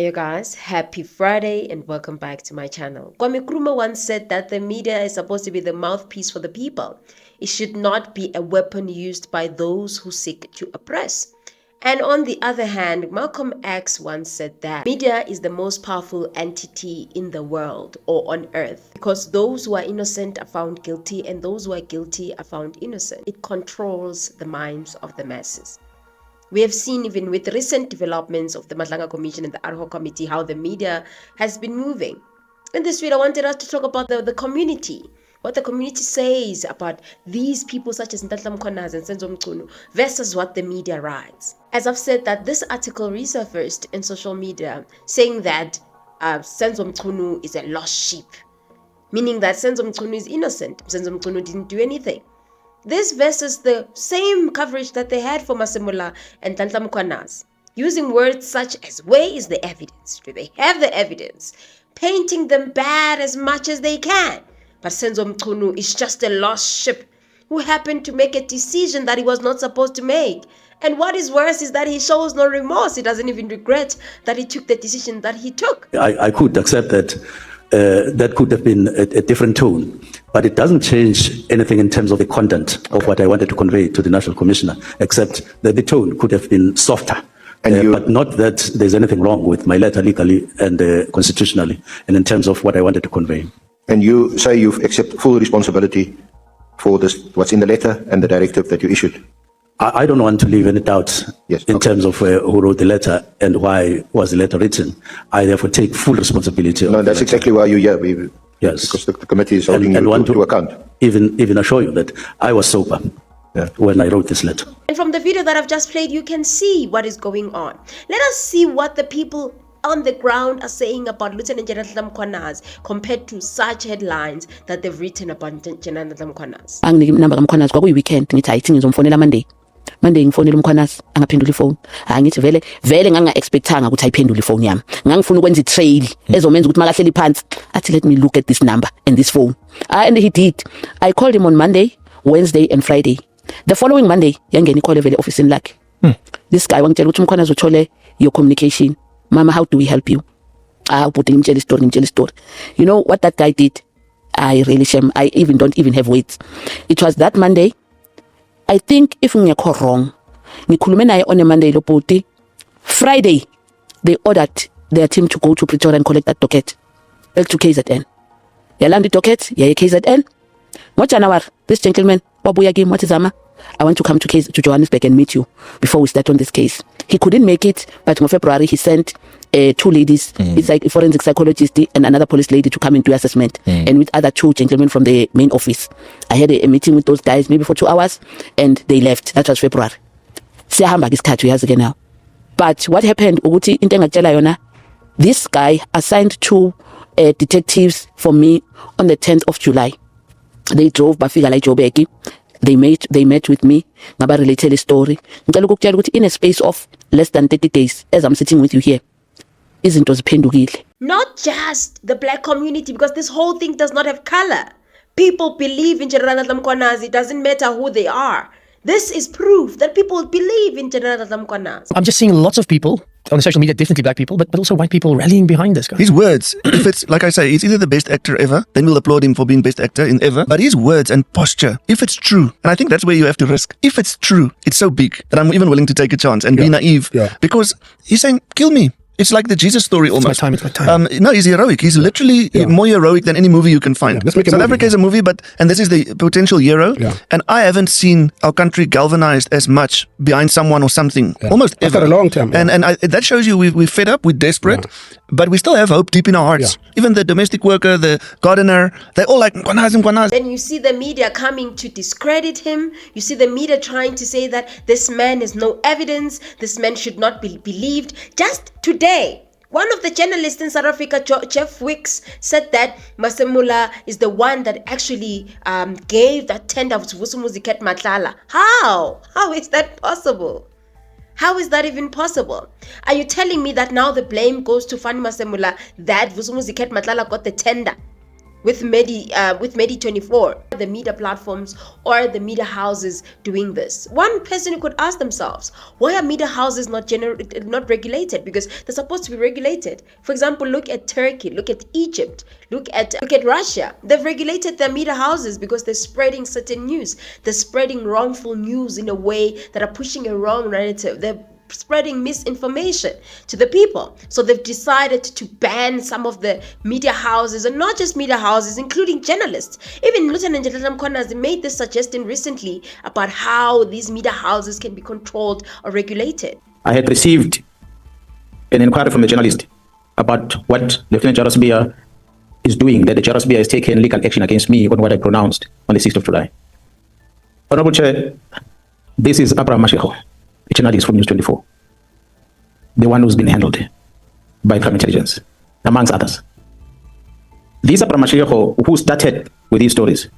Hiya guys, happy Friday and welcome back to my channel. Kwame Nkrumah once said that the media is supposed to be the mouthpiece for the people. It should not be a weapon used by those who seek to oppress. And on the other hand, Malcolm X once said that media is the most powerful entity in the world or on earth because those who are innocent are found guilty and those who are guilty are found innocent. It controls the minds of the masses. We have seen even with recent developments of the Madlanga Commission and the adhoc committee how the media has been moving. In this video, I wanted us to talk about the community, what the community says about these people such as Mkhwanazi and Senzo Mchunu versus what the media writes. As I've said that this article resurfaced in social media saying that Senzo Mchunu is a lost sheep, meaning that Senzo Mchunu is innocent. Senzo Mchunu didn't do anything. This versus the same coverage that they had for Masemola and Mkhwanazi, using words such as, where is the evidence? Do they have the evidence? Painting them bad as much as they can. But Senzo Mchunu is just a lost sheep who happened to make a decision that he was not supposed to make. And what is worse is that he shows no remorse. He doesn't even regret that he took the decision that he took. I could accept that. That could have been a different tone, but it doesn't change anything in terms of the content of what I wanted to convey to the National Commissioner, except that the tone could have been softer. But not that there's anything wrong with my letter legally and constitutionally, and in terms of what I wanted to convey. And you say you've accepted full responsibility for this, what's in the letter and the directive that you issued? I don't want to leave any doubt in terms of who wrote the letter and why was the letter written. I therefore take full responsibility. No, that's exactly why you're here. Yes. Because the committee is holding you to account. Even assure you that I was sober when I wrote this letter. And from the video that I've just played, you can see what is going on. Let us see what the people on the ground are saying about Lieutenant General Mkhwanazi compared to such headlines that they've written about General Mkhwanazi. Anginamba kaMkhwanazi kwakuyi-weekend ngithi hayi ngizomfonela Monday ngifonela uMkhwanazi angaphendula ifoni. Ngithi vele nganga-expectanga ukuthi ayiphendule ifoni yami. Ngangifuna ukwenza i-trail ezomenza ukuthi makahleli phansi athi let me look at this number and this phone. And he did. I called him on Monday, Wednesday and Friday. The following Monday yangena i-call vele office lakhe. This guy wangitshela ukuthi uMkhwanazi uthole your communication. Mama, how do we help you? Ngimtshela story. You know what that guy did? I really shame. I don't even have words. It was that Monday. I think if ngekho wrong, ngikhulume naye on a Monday lo bhuti. Friday, they ordered their team to go to Pretoria and collect that docket. Back to KZN. Yalanda docket, yeah, KZN. January, this gentleman, wabuya game, what is Ama? I want to come to Johannesburg and meet you before we start on this case. He couldn't make it, but in February he sent 2 ladies, it's like a forensic psychologist and another police lady to come and do assessment, and with other 2 gentlemen from the main office. I had a meeting with those guys maybe for 2 hours, and they left. That was February. Siyahamba isikhathi uyazi ke now. But what happened ukuthi into engakutshela yona, this guy assigned 2 detectives for me on the 10th of July. They drove bafika la eJoburg. They met with me. Ngaba relate a story. Ngicela ukukutshela ukuthi in a space of less than 30 days, as I'm sitting with you here, izinto ziphendukile. Not just the black community, because this whole thing does not have color. People believe in General Mkhwanazi. It doesn't matter who they are. This is proof that people believe in General Mkhwanazi. I'm just seeing lots of people on the social media, definitely black people, but also white people rallying behind this guy. His words, if it's, like I say, he's either the best actor ever, then we'll applaud him for being best actor in ever. But his words and posture, if it's true, and I think that's where you have to risk. If it's true, it's so big that I'm even willing to take a chance and be naive. Because he's saying, kill me. It's like the Jesus story almost. It's my time. No, he's heroic. He's literally more heroic than any movie you can find. South Africa is a movie, and this is the potential hero. And I haven't seen our country galvanized as much behind someone or something almost ever. For a long time. And that shows you we're fed up, we're desperate, but we still have hope deep in our hearts. Even the domestic worker, the gardener, they're all like, Mkhwanazi. Then you see the media coming to discredit him. You see the media trying to say that this man has no evidence. This man should not be believed. Just today, one of the journalists in South Africa, Jeff Wicks, said that Masemola is the one that actually gave that tender to Mkhwanazi Matlala. How? How is that possible? How is that even possible? Are you telling me that now the blame goes to Fani Masemola that Mkhwanazi Matlala got the tender? with Medi24, the media platforms or the media houses doing this? One person could ask themselves, why are media houses not regulated? Because they're supposed to be regulated. For example, look at Turkey, look at Egypt, look at Russia. They've regulated their media houses because they're spreading certain news. They're spreading wrongful news in a way that are pushing a wrong narrative. They're spreading misinformation to the people. So they've decided to ban some of the media houses, and not just media houses, including journalists. Even Lieutenant General Mkhwanazi made this suggestion recently about how these media houses can be controlled or regulated. I had received an inquiry from a journalist about what Lieutenant General Sibia is doing, that the General Sibia has taken legal action against me on what I pronounced on the 6th of July. Honorable Chair, this is Abraham Mashiko, a journalist from News 24, the one who's been handled by crime intelligence, amongst others. This Abraham Mashiko, who started with these stories,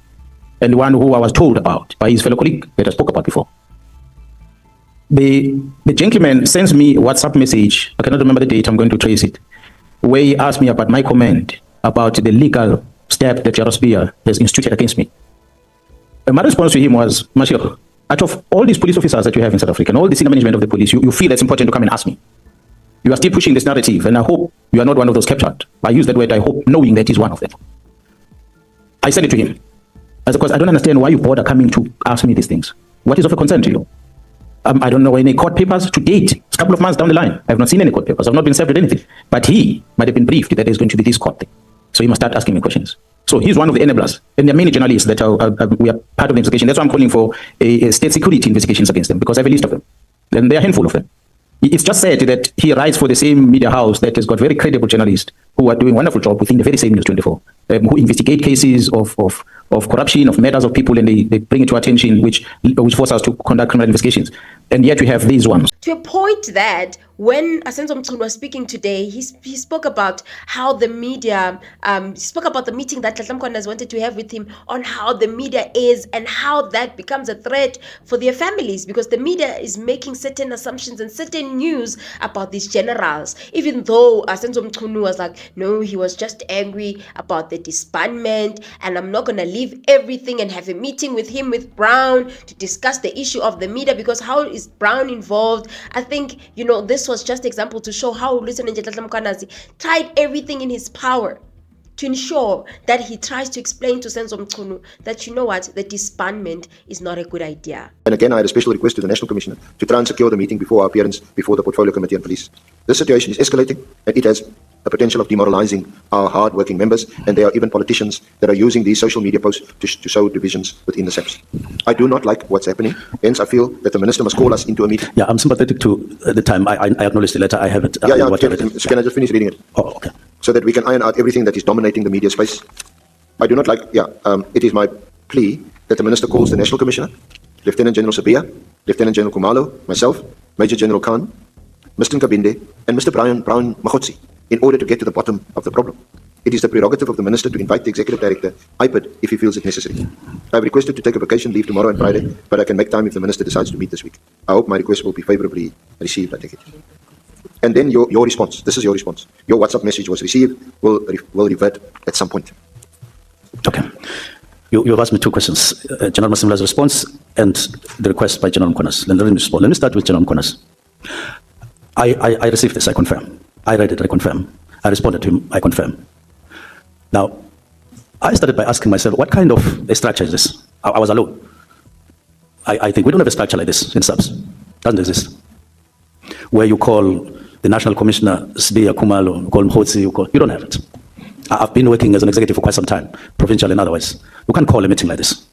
and the one who I was told about by his fellow colleague that I spoke about before. The gentleman sends me a WhatsApp message, I cannot remember the date, I'm going to trace it, where he asked me about my comment about the legal step that Jarosbia has instituted against me. And my response to him was, Mashiko, out of all these police officers that you have in South Africa and all the senior management of the police, you feel it's important to come and ask me. You are still pushing this narrative, and I hope you are not one of those captured. I use that word, I hope, knowing that he's one of them. I said it to him. Because I don't understand why you bother coming to ask me these things. What is of a concern to you? I don't know any court papers to date. It's a couple of months down the line. I have not seen any court papers. I've not been served with anything. But he might have been briefed that there's going to be this court thing. So he must start asking me questions. So he's one of the enablers. And there are many journalists that we are part of the investigation. That's why I'm calling for a state security investigations against them, because I have a list of them. And there are a handful of them. It's just said that he writes for the same media house that has got very credible journalists who are doing a wonderful job within the very same News 24, who investigate cases of corruption, of murders of people, and they bring it to attention, which force us to conduct criminal investigations. And yet we have these ones. To a point that when Senzo Mchunu'S was speaking today, he spoke about how the media, spoke about the meeting that Mkhwanazi wanted to have with him on how the media is and how that becomes a threat for their families, because the media is making certain assumptions and certain news about these generals, even though Senzo Mchunu'S was like, no, he was just angry about the disbandment, and I'm not going to leave everything and have a meeting with him, with Brown, to discuss the issue of the media, because how is Brown involved? I think, this was just an example to show how Lieutenant General Mkhwanazi tried everything in his power to ensure that he tries to explain to Senzo Mchunu that, the disbandment is not a good idea. And again, I had a special request to the National Commissioner to try and secure the meeting before our appearance before the Portfolio Committee on Police. This situation is escalating, and it has a potential of demoralizing our hard-working members, and there are even politicians that are using these social media posts to sow divisions within the SAPS. I do not like what's happening, hence I feel that the Minister must call us into a meeting. Yeah, I'm sympathetic to the time. I acknowledge the letter. I have it. Can I just finish reading it? Oh, okay. So that we can iron out everything that is dominating the media space. I do not like, it is my plea that the Minister calls the National Commissioner, Lieutenant General Sabia, Lieutenant General Kumalo, myself, Major General Khan, Mr. Nkabinde, and Mr. Brown Mahotsi, in order to get to the bottom of the problem. It is the prerogative of the Minister to invite the Executive Director, IPID, if he feels it necessary. I have requested to take a vacation leave tomorrow and Friday, but I can make time if the Minister decides to meet this week. I hope my request will be favorably received, I take it. And then your response, this is your response. Your WhatsApp message was received, will revert at some point. Okay. You've asked me two questions. General Masimula's response and the request by General Mkhwanazi. Let me respond. Let me start with General Mkhwanazi. I received this, I confirm. I read it, I confirm. I responded to him, I confirm. Now, I started by asking myself, what kind of a structure is this? I was alone. I think we don't have a structure like this in SAPS. It doesn't exist. Where you call the National Commissioner, Sibia, Kumalo, call Mkhwanazi, you don't have it. I've been working as an executive for quite some time, provincial and otherwise. You can't call a meeting like this.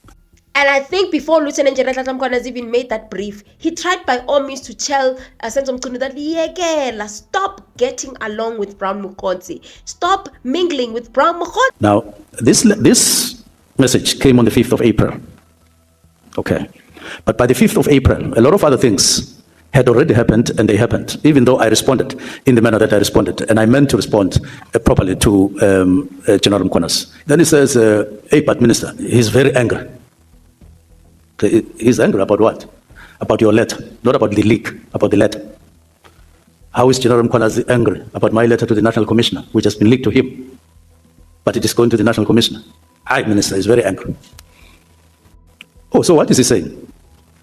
And I think before Lieutenant General Mkhwanazi even made that brief, he tried by all means to tell Senzo Mchunu that, stop getting along with Brown Mkhwanazi. Stop mingling with Brown Mkhwanazi. Now, this message came on the 5th of April. Okay. But by the 5th of April, a lot of other things had already happened, and they happened, even though I responded in the manner that I responded. And I meant to respond properly to General Mkhwanazi. Then he says, hey, but Minister, he's very angry. He's angry about what? About your letter, not about the leak, about the letter. How is General Mkhwanazi angry about my letter to the National Commissioner, which has been leaked to him? but it is going to the National Commissioner. Minister is very angry. Oh, so what is he saying?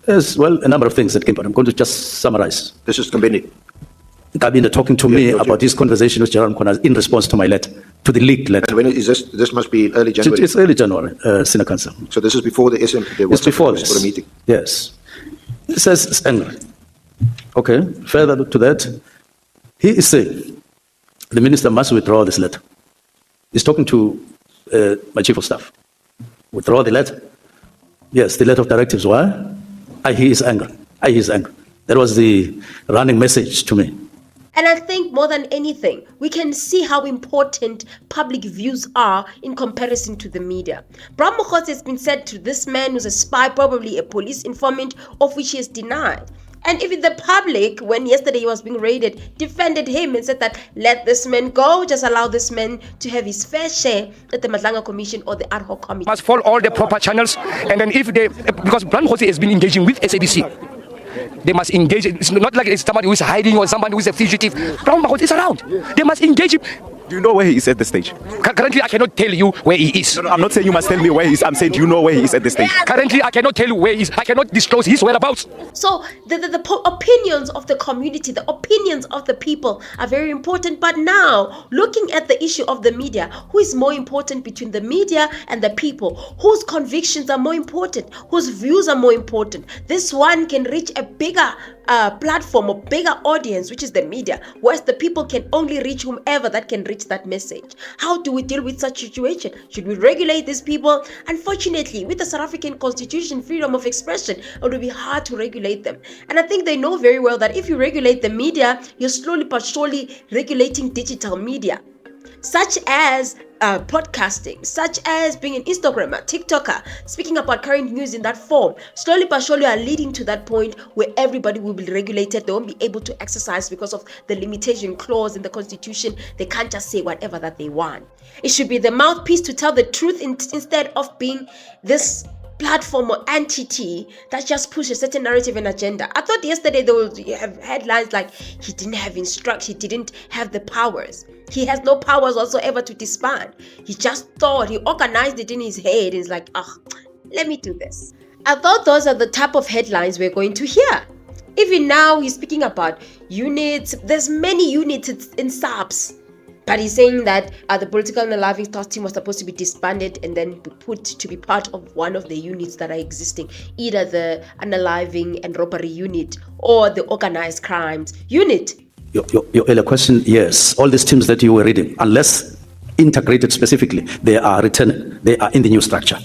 There's, well, a number of things that came out. I'm going to just summarize. This is Kambeni. Kabinda talking to me about his conversation with Gerald Mkhwanazi in response to my letter, to the leaked letter. And when is this? This must be early January. It's early January, Senior Counsel. So this is before the SM. It's before this. For a meeting. Yes. It says it's angry. Okay. Further to that, he is saying the minister must withdraw this letter. He's talking to my chief of staff. Withdraw the letter. Yes, the letter of directives. Why? He is angry. He is angry. That was the running message to me. And I think more than anything, we can see how important public views are in comparison to the media. Mkhwanazi has been said to this man who's a spy, probably a police informant, of which he has denied. And even the public, when yesterday he was being raided, defended him and said that let this man go, just allow this man to have his fair share at the Madlanga Commission or the adhoc committee. Must follow all the proper channels, and then if they, because Mkhwanazi has been engaging with SABC, they must engage. It's not like it's somebody who is hiding or somebody who is a fugitive. Mkhwanazi is around. They must engage him. Do you know where he is at this stage? Currently, I cannot tell you where he is. No, I'm not saying you must tell me where he is. I'm saying, do you know where he is at this stage? Currently, I cannot tell you where he is. I cannot disclose his whereabouts. So the opinions of the community, the opinions of the people are very important. But now, looking at the issue of the media, who is more important between the media and the people? Whose convictions are more important? Whose views are more important? This one can reach a bigger platform or bigger audience, which is the media, whereas the people can only reach whomever that can reach that message. How do we deal with such situation? Should we regulate these people? Unfortunately, with the South African Constitution, freedom of expression, it will be hard to regulate them. And I think they know very well that if you regulate the media, you're slowly but surely regulating digital media, such as podcasting, such as being an Instagrammer, TikToker, speaking about current news in that form. Slowly but surely are leading to that point where everybody will be regulated. They won't be able to exercise because of the limitation clause in the Constitution. They can't just say whatever that they want. It should be the mouthpiece to tell the truth instead of being this platform or entity that just push a certain narrative and agenda. I thought yesterday they would have headlines like he didn't have instruction, he didn't have the powers. He has no powers whatsoever to disband. He just thought, he organized it in his head and he's like, let me do this. I thought those are the type of headlines we're going to hear. Even now he's speaking about units. There's many units in SAPS. But he's saying that the political analyzing task team was supposed to be disbanded and then put to be part of one of the units that are existing, either the analyzing and robbery unit or the organized crimes unit. Your earlier question, yes, all these teams that you were reading, unless integrated specifically, they are returning. They are in the new structure.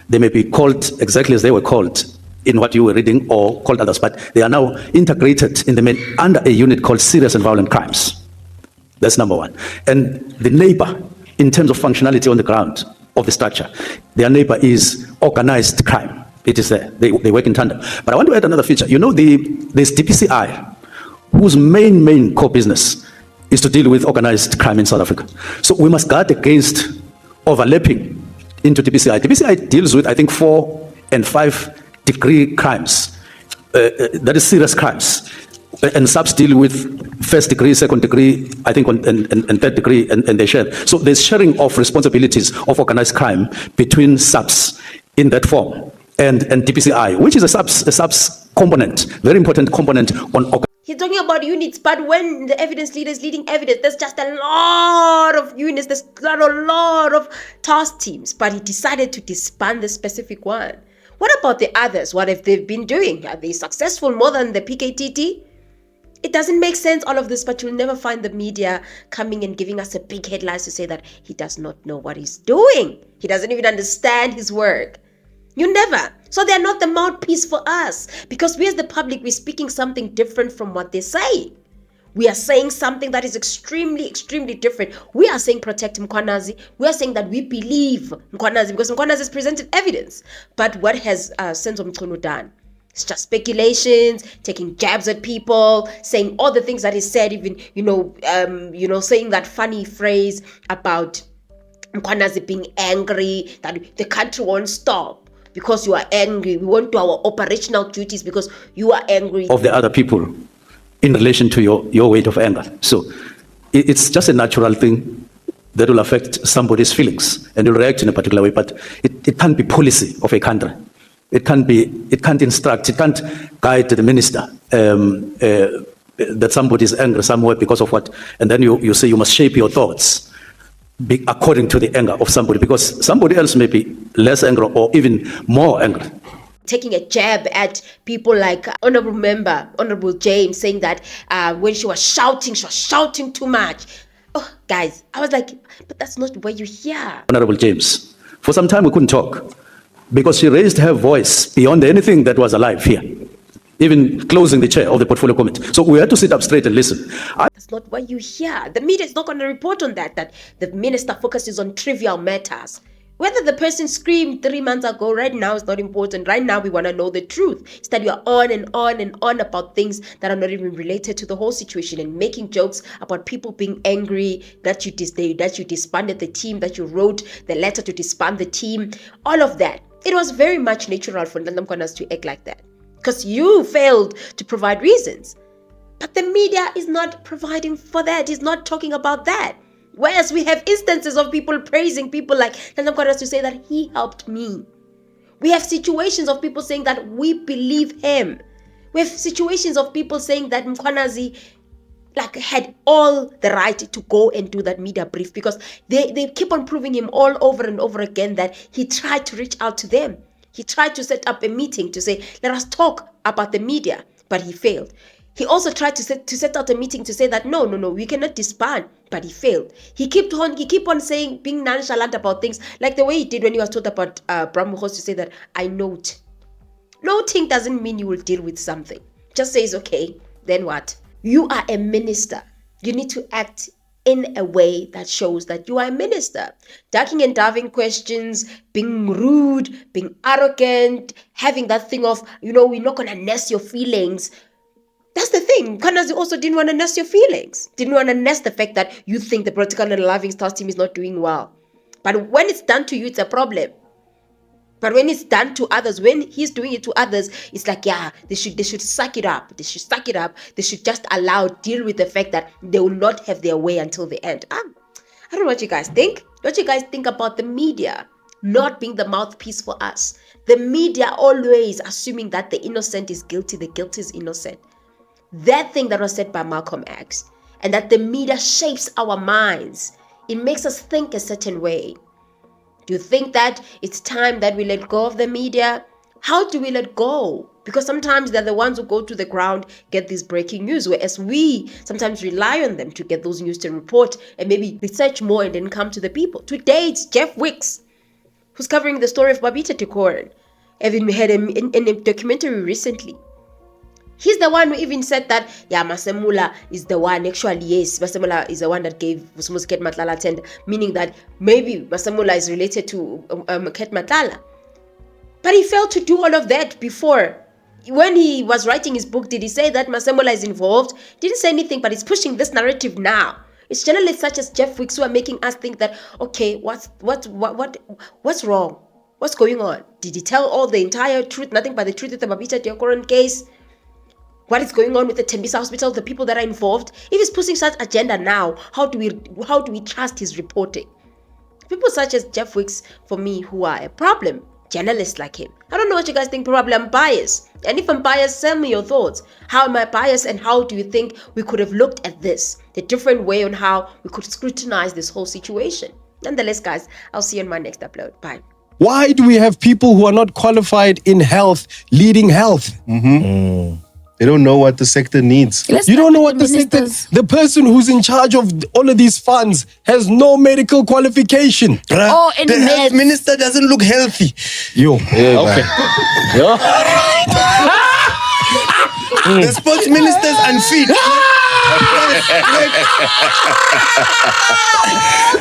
They may be called exactly as they were called in what you were reading or called others, but they are now integrated in the main under a unit called serious and violent crimes. That's number one. And the neighbor, in terms of functionality on the ground of the structure, their neighbor is organized crime. It is there. They work in tandem. But I want to add another feature. You know, there's DPCI, whose main core business is to deal with organized crime in South Africa. So we must guard against overlapping into DPCI. DPCI deals with, I think, 4 and 5 degree crimes. That is serious crimes. And subs deal with first degree, second degree, I think, and third degree, and they share. So there's sharing of responsibilities of organized crime between subs in that form and DPCI, which is a subs component, very important component on organized. He's talking about units, but when the evidence leader is leading evidence, there's just a lot of units, there's a lot of task teams, but he decided to disband the specific one. What about the others? What have they been doing? Are they successful more than the PKTT? It doesn't make sense, all of this, but you'll never find the media coming and giving us a big headline to say that he does not know what he's doing. He doesn't even understand his work. You never. So they're not the mouthpiece for us, because we as the public, we're speaking something different from what they say. We are saying something that is extremely different. We are saying protect Mkhwanazi. We are saying that we believe Mkhwanazi because Mkhwanazi has presented evidence. But what has Senzo Mchunu done? It's just speculations, taking jabs at people, saying all the things that he said, even, saying that funny phrase about Mkhwanazi being angry, that the country won't stop because you are angry. We won't do our operational duties because you are angry. Of the other people in relation to your weight of anger. So it's just a natural thing that will affect somebody's feelings and will react in a particular way, but it can't be policy of a country. It can't instruct, it can't guide the minister that somebody is angry somewhere because of what, and then you say you must shape your thoughts according to the anger of somebody, because somebody else may be less angry or even more angry. Taking a jab at people like Honorable James, saying that when she was shouting too much. Oh, guys, I was like, but that's not what you hear. Honorable James, for some time we couldn't talk because she raised her voice beyond anything that was alive here, even closing the chair of the portfolio committee. So we had to sit up straight and listen. That's not what you hear. The media is not going to report on that the minister focuses on trivial matters. Whether the person screamed 3 months ago, right now is not important. Right now, we want to know the truth. It's that you are on and on and on about things that are not even related to the whole situation and making jokes about people being angry, that you disbanded the team, that you wrote the letter to disband the team, all of that. It was very much natural for Mkhwanazi to act like that because you failed to provide reasons. But the media is not providing for that. It's not talking about that. Whereas we have instances of people praising people like Mkhwanazi to say that he helped me. We have situations of people saying that we believe him. We have situations of people saying that Mkhwanazi had all the right to go and do that media brief because they keep on proving him all over and over again that he tried to reach out to them. He tried to set up a meeting to say, let us talk about the media, but he failed. He also tried to set out a meeting to say that no, we cannot disband, but he failed. He kept on saying, being nonchalant about things, like the way he did when he was told about Mkhwanazi to say that I note. Noting doesn't mean you will deal with something. Just says, okay, then what? You are a minister. You need to act in a way that shows that you are a minister. Ducking and diving questions, being rude, being arrogant, having that thing of, we're not going to nest your feelings. That's the thing. Mkhwanazi also didn't want to nest your feelings. Didn't want to nest the fact that you think the Practical and Loving Stars team is not doing well. But when it's done to you, it's a problem. But when it's done to others, when he's doing it to others, it's like, yeah, they should suck it up. They should suck it up. They should just deal with the fact that they will not have their way until the end. I don't know what you guys think. What you guys think about the media not being the mouthpiece for us? The media always assuming that the innocent is guilty, the guilty is innocent. That thing that was said by Malcolm X, and that the media shapes our minds. It makes us think a certain way. Do you think that it's time that we let go of the media? How do we let go? Because sometimes they're the ones who go to the ground, get this breaking news, whereas we sometimes rely on them to get those news to report and maybe research more and then come to the people. Today, it's Jeff Wicks, who's covering the story of Babita Dekoran. Even we had him in a documentary recently. He's the one who even said that, yeah, Masemula is the one, actually, yes, Masemula is the one that gave Ket Matlala tender, meaning that maybe Masemula is related to Ket Matlala. But he failed to do all of that before. When he was writing his book, did he say that Masemula is involved? Didn't say anything, but he's pushing this narrative now. It's journalists such as Jeff Wicks who are making us think that, okay, what's wrong? What's going on? Did he tell all the entire truth, nothing but the truth with the Babita Dekoran case? What is going on with the Tembisa Hospital, the people that are involved? If he's pushing such agenda now, how do we trust his reporting? People such as Jeff Wicks, for me, who are a problem, journalists like him. I don't know what you guys think, probably I'm biased. And if I'm biased, send me your thoughts. How am I biased and how do you think we could have looked at this? The different way on how we could scrutinize this whole situation. Nonetheless, guys, I'll see you on my next upload. Bye. Why do we have people who are not qualified in health leading health? They don't know what the sector needs. You don't know what the sector... The person who's in charge of all of these funds has no medical qualification. Bruh, the health minister doesn't look healthy. Yo. Yeah, okay. The sports minister is unfit.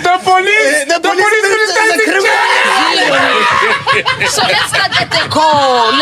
The police minister is a criminal. So let's start at the core.